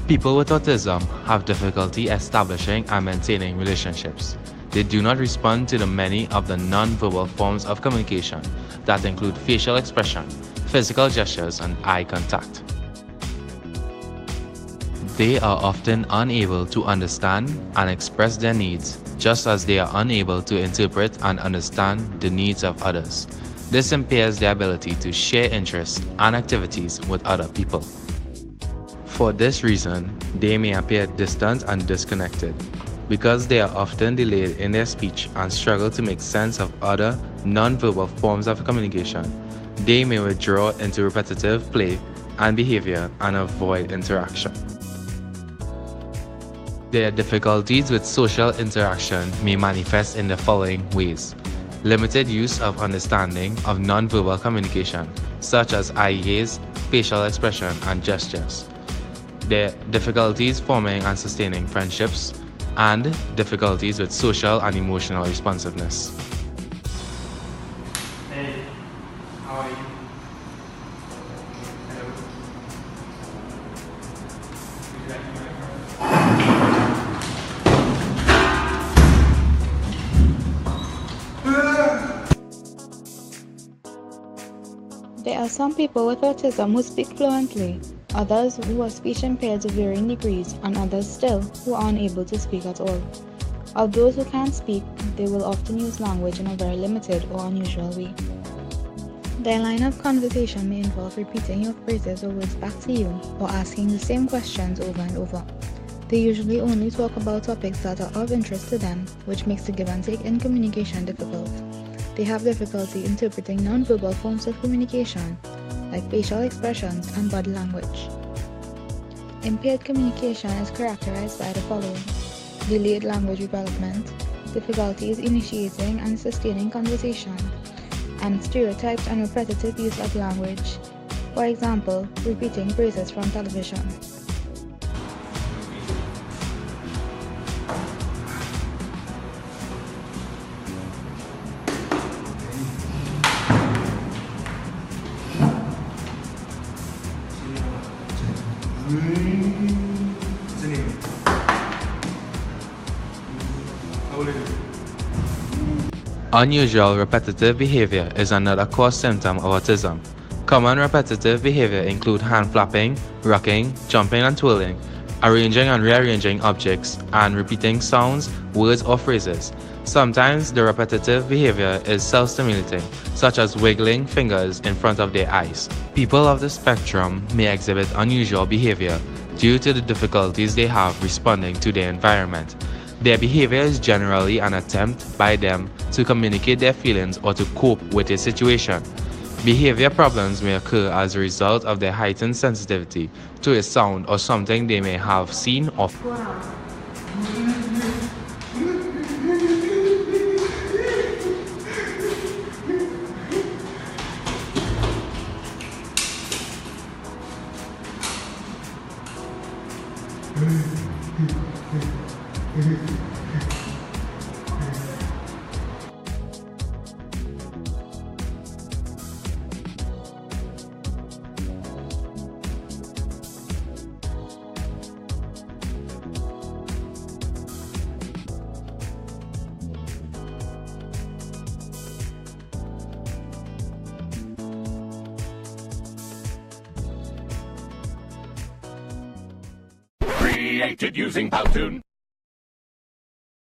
People with autism have difficulty establishing and maintaining relationships. They do not respond to the many of the non-verbal forms of communication that include facial expression, physical gestures, and eye contact. They are often unable to understand and express their needs, just as they are unable to interpret and understand the needs of others. This impairs their ability to share interests and activities with other people. For this reason, they may appear distant and disconnected. Because they are often delayed in their speech and struggle to make sense of other non-verbal forms of communication, they may withdraw into repetitive play and behavior and avoid interaction. Their difficulties with social interaction may manifest in the following ways: limited use of understanding of non-verbal communication, such as eye gaze, facial expression, and gestures. Their difficulties forming and sustaining friendships, and difficulties with social and emotional responsiveness. Hey, how are you? Hello. Would you like to make There are some people with autism who speak fluently, others who are speech impaired to varying degrees, and others still who are unable to speak at all. Of those who can't speak, they will often use language in a very limited or unusual way. Their line of conversation may involve repeating your phrases or words back to you or asking the same questions over and over. They usually only talk about topics that are of interest to them, which makes the give and take in communication difficult. They have difficulty interpreting non-verbal forms of communication, like facial expressions and body language. Impaired communication is characterized by the following: delayed language development, difficulties initiating and sustaining conversation, and stereotyped and repetitive use of language. For example, repeating phrases from television. Unusual repetitive behavior is another core symptom of autism. Common repetitive behavior include hand flapping, rocking, jumping and twirling, arranging and rearranging objects, and repeating sounds, words, or phrases. Sometimes the repetitive behavior is self-stimulating, such as wiggling fingers in front of their eyes. People of the spectrum may exhibit unusual behavior due to the difficulties they have responding to their environment. Their behavior is generally an attempt by them to communicate their feelings or to cope with a situation. Behavior problems may occur as a result of their heightened sensitivity to a sound or something they may have seen or Created using Powtoon.